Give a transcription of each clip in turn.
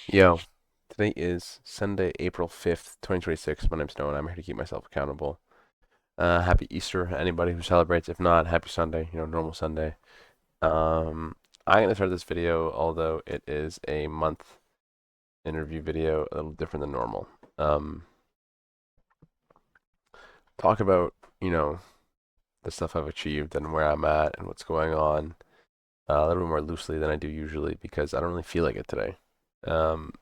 Yo, today is Sunday, April 5th, 2026. My name's Noah, and I'm here to keep myself accountable. Happy Easter, anybody who celebrates. If not, happy Sunday, normal Sunday. Um, I'm going to start this video, although it is a month interview video, a little different than normal. Um, talk about, the stuff I've achieved and where I'm at and what's going on a little bit more loosely than I do usually because I don't really feel like it today. Um,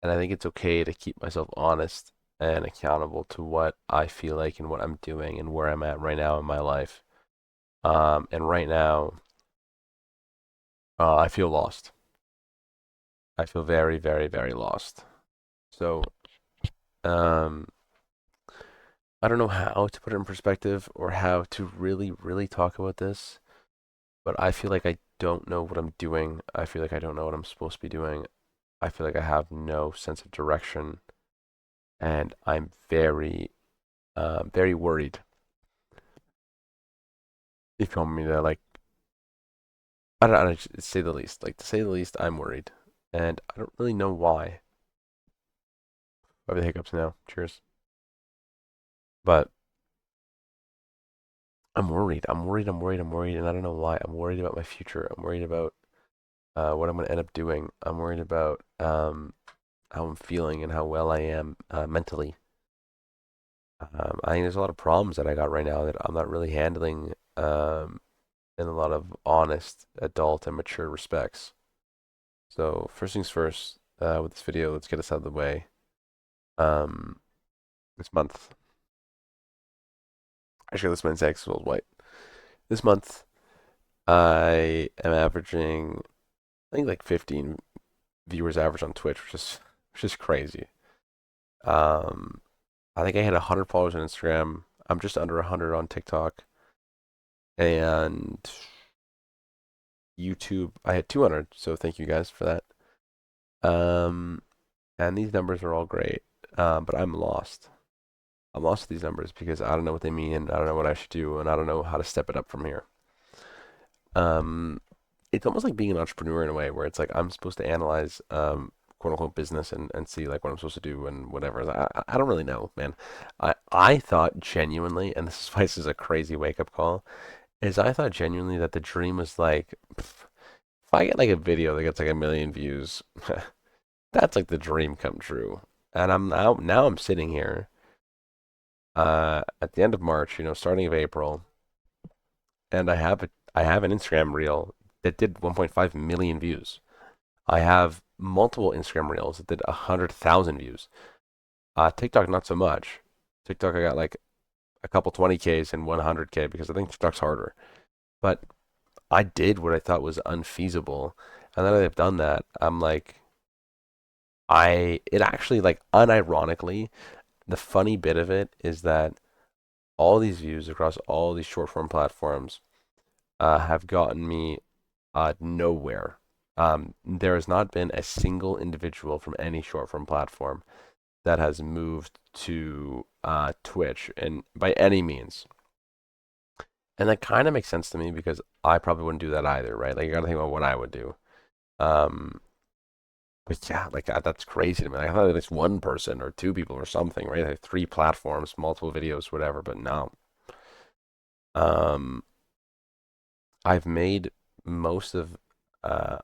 And I think it's okay to keep myself honest and accountable to what I feel like and what I'm doing and where I'm at right now in my life. And right now, I feel lost. I feel very, very, very lost. So, um, I don't know how to put it in perspective or how to really, really talk about this, but I feel like I don't know what I'm doing. I feel like I don't know what I'm supposed to be doing. I feel like I have no sense of direction, and I'm very, very worried. If you want me to I don't to say the least. Like to say the least, I'm worried, and I don't really know why. I have the hiccups now. Cheers. But I'm worried. I'm worried. I'm worried. I'm worried, and I don't know why. I'm worried about my future. I'm worried about what I'm going to end up doing. I'm worried about how I'm feeling and how well I am mentally. I think there's a lot of problems that I got right now that I'm not really handling in a lot of honest, adult, and mature respects. So first things first, with this video, let's get us out of the way. Um, this month, actually, this month's X was white. This month, I am averaging, I think, like 15 viewers average on Twitch, which is crazy. Um, I think I had 100 followers on Instagram. I'm just under 100 on TikTok, and YouTube, I had 200. So thank you guys for that. Um, and these numbers are all great, but I'm lost. I'm lost with these numbers because I don't know what they mean, and I don't know what I should do, and I don't know how to step it up from here. Um, it's almost like being an entrepreneur in a way where it's like I'm supposed to analyze quote unquote business and see like what I'm supposed to do and whatever. I don't really know, man. I thought genuinely, and this is why this is a crazy wake up call, is I thought genuinely that the dream was like if I get like a video that gets like 1 million views, that's like the dream come true. And now I'm sitting here at the end of March, starting of April, and I have an Instagram reel that did 1.5 million views. I have multiple Instagram reels that did 100,000 views. TikTok not so much. TikTok I got like a couple 20Ks and 100K because I think TikTok's harder. But I did what I thought was unfeasible, and then I've done that. I'm like, it actually like unironically, the funny bit of it is that all these views across all these short form platforms have gotten me nowhere. There has not been a single individual from any short form platform that has moved to Twitch, and by any means. And that kind of makes sense to me because I probably wouldn't do that either, right? Like you got to think about what I would do. Um, but yeah, like that's crazy to me. Like, I thought at least one person or two people or something, right? Like 3 platforms, multiple videos, whatever. But no. Um, I've made most of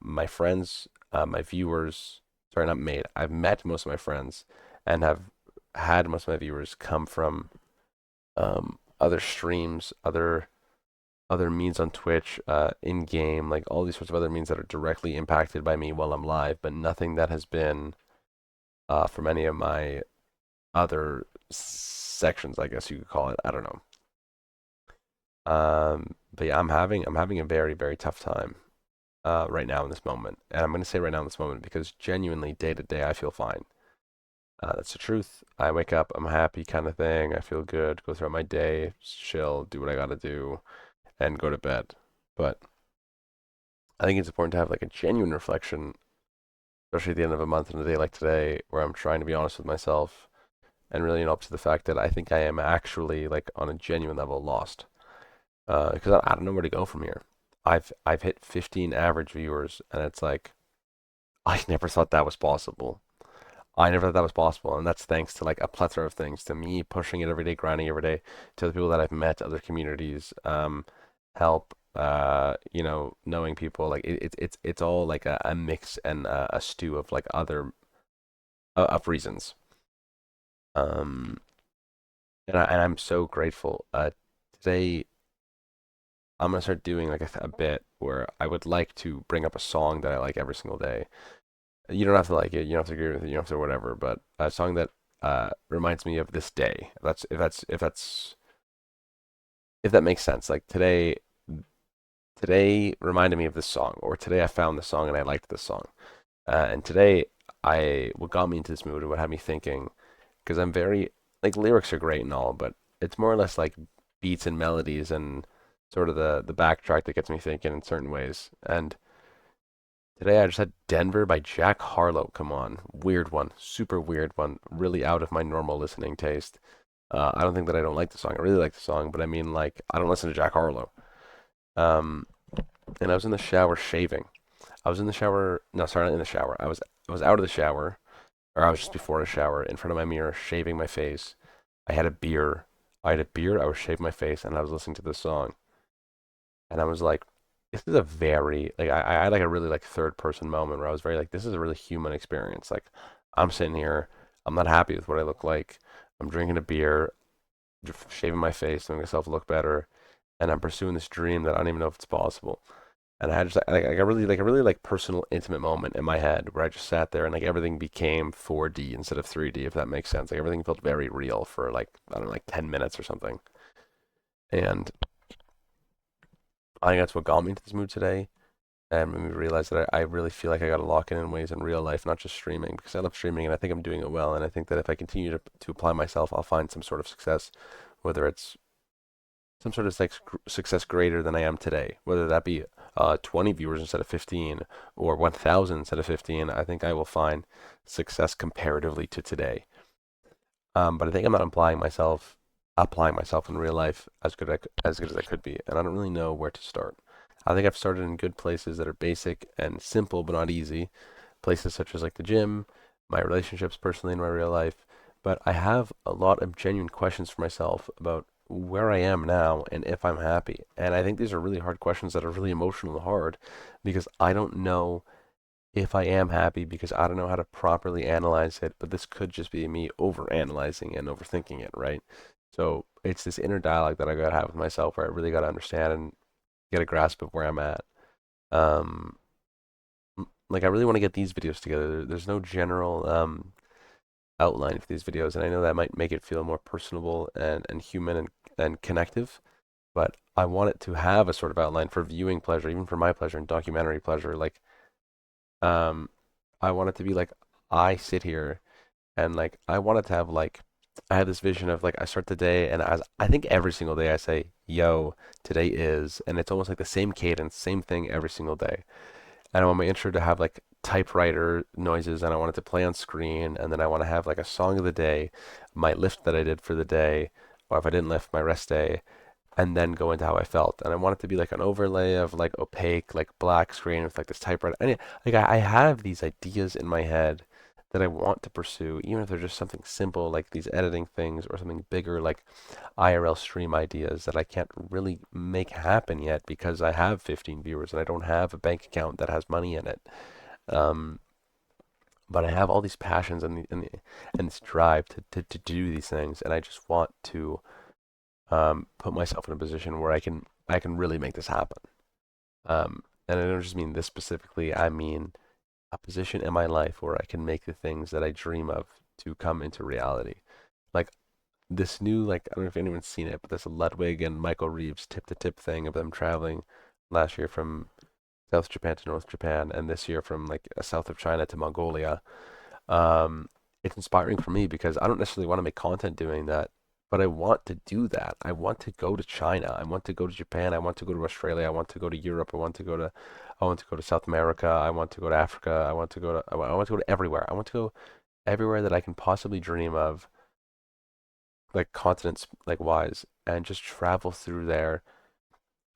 my friends, my viewers. Sorry, not made. I've met most of my friends and have had most of my viewers come from other streams, other means on Twitch, in game, like all these sorts of other means that are directly impacted by me while I'm live, but nothing that has been from any of my other sections, I guess you could call it. I don't know. But yeah, I'm having a very very tough time right now in this moment, and I'm going to say right now in this moment because genuinely day to day I feel fine. That's the truth. I wake up, I'm happy, kind of thing. I feel good. Go throughout my day, chill, do what I gotta do, and go to bed. But I think it's important to have like a genuine reflection, especially at the end of a month and a day like today, where I'm trying to be honest with myself and really up to the fact that I think I am actually like on a genuine level lost. Because I don't know where to go from here. I've hit 15 average viewers, and it's like I never thought that was possible. I never thought that was possible, and that's thanks to like a plethora of things. To me pushing it every day, grinding every day, to the people that I've met, other communities, help, knowing people. Like it's all like a mix and a stew of like other of reasons. Um, and I'm so grateful. Today I'm gonna start doing like a bit where I would like to bring up a song that I like every single day. You don't have to like it. You don't have to agree with it. You don't have to whatever. But a song that reminds me of this day. If that makes sense. Like today reminded me of this song, or today I found this song and I liked this song. And today I what got me into this mood and what had me thinking, because I'm very like lyrics are great and all, but it's more or less like beats and melodies and sort of the backtrack that gets me thinking in certain ways. And today I just had Denver by Jack Harlow. Come on, weird one, super weird one, really out of my normal listening taste. I don't think that I don't like the song. I really like the song, but I mean, like, I don't listen to Jack Harlow. Um, and I was in the shower shaving. I was in the shower. No, sorry, not in the shower. I was out of the shower, or I was just before the shower, in front of my mirror, shaving my face. I had a beer. I had a beer. I was shaving my face, and I was listening to this song, and I was like, this is a very like I had like a really like third person moment where I was very like, this is a really human experience. Like, I'm sitting here. I'm not happy with what I look like. I'm drinking a beer, shaving my face, making myself look better, and I'm pursuing this dream that I don't even know if it's possible. And I had just like a really like personal, intimate moment in my head where I just sat there and like everything became 4D instead of 3D, if that makes sense. Like everything felt very real for like I don't know, like 10 minutes or something. And I think that's what got me into this mood today and made me realize that I really feel like I got to lock in ways in real life, not just streaming, because I love streaming and I think I'm doing it well. And I think that if I continue to apply myself, I'll find some sort of success, whether it's some sort of success greater than I am today, whether that be 20 viewers instead of 15 or 1,000 instead of 15. I think I will find success comparatively to today. But I think I'm not applying myself in real life as good as I could be, and I don't really know where to start. I think I've started in good places that are basic and simple but not easy, places such as like the gym, my relationships personally in my real life. But I have a lot of genuine questions for myself about where I am now and if I'm happy. And I think these are really hard questions that are really emotional and hard because I don't know if I am happy because I don't know how to properly analyze it, but this could just be me over analyzing and overthinking it, right? So it's this inner dialogue that I gotta have with myself where I really gotta understand and get a grasp of where I'm at. Um, like I really want to get these videos together. There's no general outline for these videos, and I know that might make it feel more personable and human and connective, but I want it to have a sort of outline for viewing pleasure, even for my pleasure and documentary pleasure. Like, um, I want it to be like I sit here and like I want it to have like I have this vision of like I start the day and as I think every single day I say, "Yo, today is," and it's almost like the same cadence, same thing every single day. And I want my intro to have like typewriter noises and I want it to play on screen and then I want to have like a song of the day, my lift that I did for the day, or if I didn't lift, my rest day, and then go into how I felt. And I want it to be like an overlay of like opaque, like black screen with like this typewriter. And like I have these ideas in my head that I want to pursue, even if they're just something simple like these editing things or something bigger like IRL stream ideas that I can't really make happen yet because I have 15 viewers and I don't have a bank account that has money in it. Um, but I have all these passions and this drive to do these things, and I just want to put myself in a position where I can really make this happen. And I don't just mean this specifically. I mean a position in my life where I can make the things that I dream of to come into reality. Like this new, like I don't know if anyone's seen it, but this Ludwig and Michael Reeves tip to tip thing of them traveling last year from South Japan to North Japan, and this year from like south of China to Mongolia. Um, it's inspiring for me because I don't necessarily want to make content doing that, but I want to do that. I want to go to China. I want to go to Japan. I want to go to Australia. I want to go to Europe. I want to go to South America. I want to go to Africa. I want to go to everywhere. I want to go everywhere that I can possibly dream of, like continents like wise, and just travel through there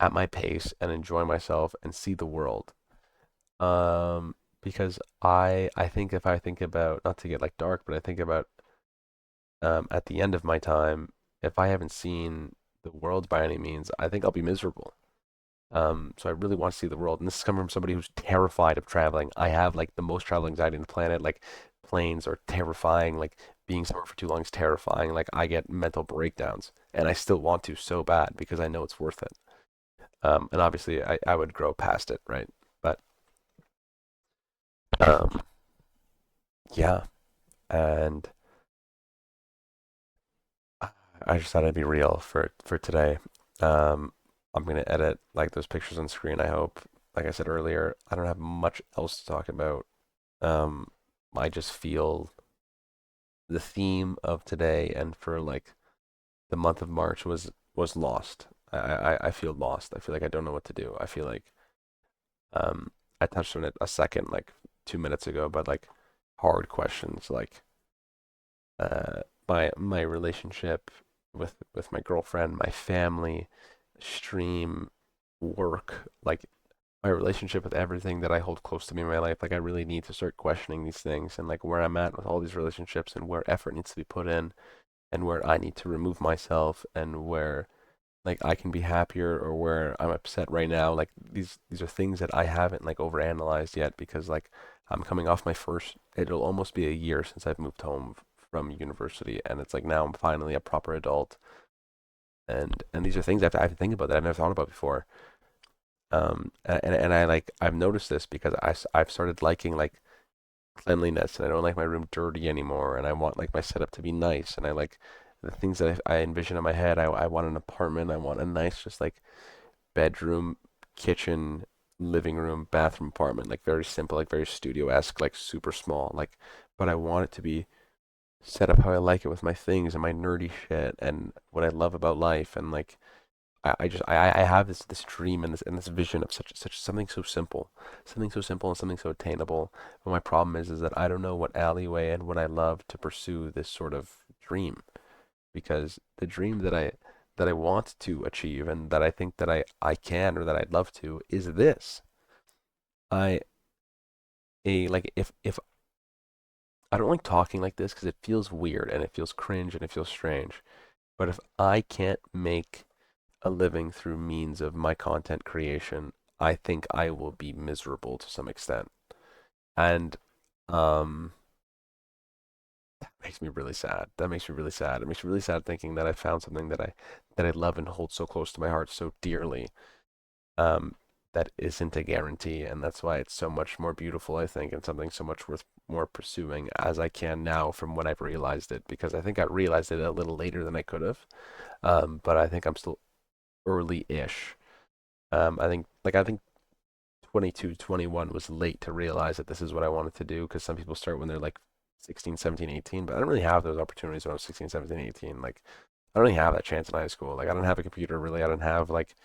at my pace and enjoy myself and see the world. Um, because I think if I think about, not to get like dark, but I think about at the end of my time, if I haven't seen the world by any means, I think I'll be miserable. So I really want to see the world. And this is coming from somebody who's terrified of traveling. I have like the most travel anxiety on the planet. Like planes are terrifying. Like being somewhere for too long is terrifying. Like I get mental breakdowns and I still want to so bad because I know it's worth it. And obviously I would grow past it, right? But um, yeah. And I just thought I'd be real for today. Um, I'm gonna edit like those pictures on screen, I hope. Like I said earlier, I don't have much else to talk about. Um, I just feel the theme of today and for like the month of March was lost. I feel lost. I feel like I don't know what to do. I feel like um I touched on it a second, like 2 minutes ago, but like hard questions like my relationship with my girlfriend, my family, stream, work, like my relationship with everything that I hold close to me in my life. Like I really need to start questioning these things and like where I'm at with all these relationships and where effort needs to be put in and where I need to remove myself and where like I can be happier or where I'm upset right now. Like these are things that I haven't like overanalyzed yet because like I'm coming off my first, it'll almost be a year since I've moved home from university and it's like now I'm finally a proper adult and these are things I have to think about that I've never thought about before. And I like I've noticed this because I've started liking like cleanliness and I don't like my room dirty anymore and I want like my setup to be nice and I like the things that I envision in my head. I want an apartment. I want a nice just like bedroom, kitchen, living room, bathroom apartment, like very simple, like very studio-esque, like super small, like but I want it to be set up how I like it with my things and my nerdy shit and what I love about life and like I have this dream and this vision of such something so simple and something so attainable. But my problem is that I don't know what alleyway and what I love to pursue this sort of dream because the dream that I want to achieve and that I think that I can or that I'd love to is this. I a like if I don't like talking like this because it feels weird and it feels cringe and it feels strange. But if I can't make a living through means of my content creation, I think I will be miserable to some extent. And um that makes me really sad. That makes me really sad. It makes me really sad thinking that I found something that I love and hold so close to my heart so dearly. Um that isn't a guarantee and that's why it's so much more beautiful, I think, and something so much worth more pursuing as I can now from when I've realized it because I think I realized it a little later than I could have. But I think I'm still early-ish. I think 22, 21 was late to realize that this is what I wanted to do because some people start when they're like 16, 17, 18, but I didn't really have those opportunities when I was 16, 17, 18. Like, I don't really have that chance in high school. Like, I didn't have a computer really. I didn't have like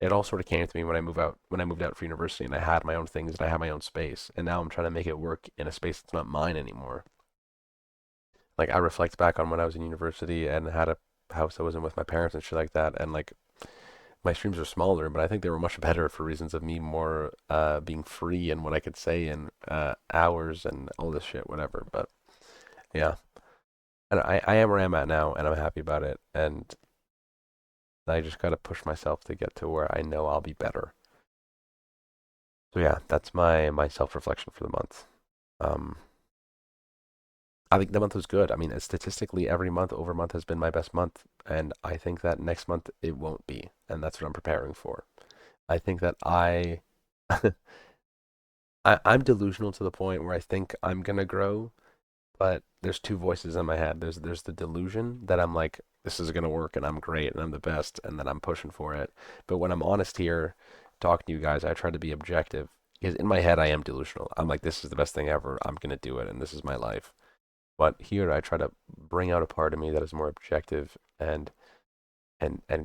it all sort of came to me when I moved out for university and I had my own things and I had my own space. And now I'm trying to make it work in a space that's not mine anymore. Like I reflect back on when I was in university and had a house I was in with my parents and shit like that and like my streams are smaller, but I think they were much better for reasons of me more being free and what I could say in hours and all this shit, whatever. But yeah, and I am where I'm at now, and I'm happy about it. And I just gotta push myself to get to where I know I'll be better. So yeah, that's my self reflection for the month. Um, I think the month was good. I mean, statistically, every month over month has been my best month, and I think that next month it won't be, and that's what I'm preparing for. I think that I'm delusional to the point where I think I'm gonna grow, but there's two voices in my head. There's the delusion that I'm like, this is gonna work and I'm great and I'm the best and that I'm pushing for it. But when I'm honest here, talking to you guys, I try to be objective because in my head I am delusional. I'm like, this is the best thing ever. I'm gonna do it and this is my life. But here I try to bring out a part of me that is more objective and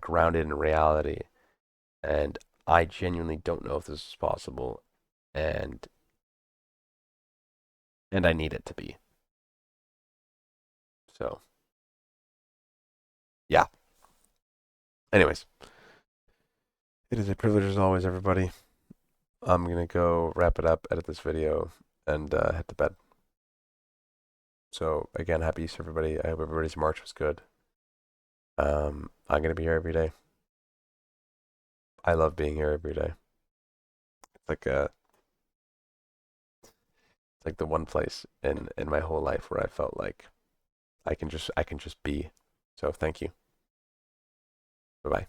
grounded in reality. And I genuinely don't know if this is possible, and and I need it to be. So yeah. Anyways, it is a privilege as always, everybody. I'm gonna go wrap it up, edit this video, and head to bed. So again, happy Easter, everybody. I hope everybody's March was good. I'm gonna be here every day. I love being here every day. It's like it's like the one place in my whole life where I felt like I can just be. So thank you. Bye bye.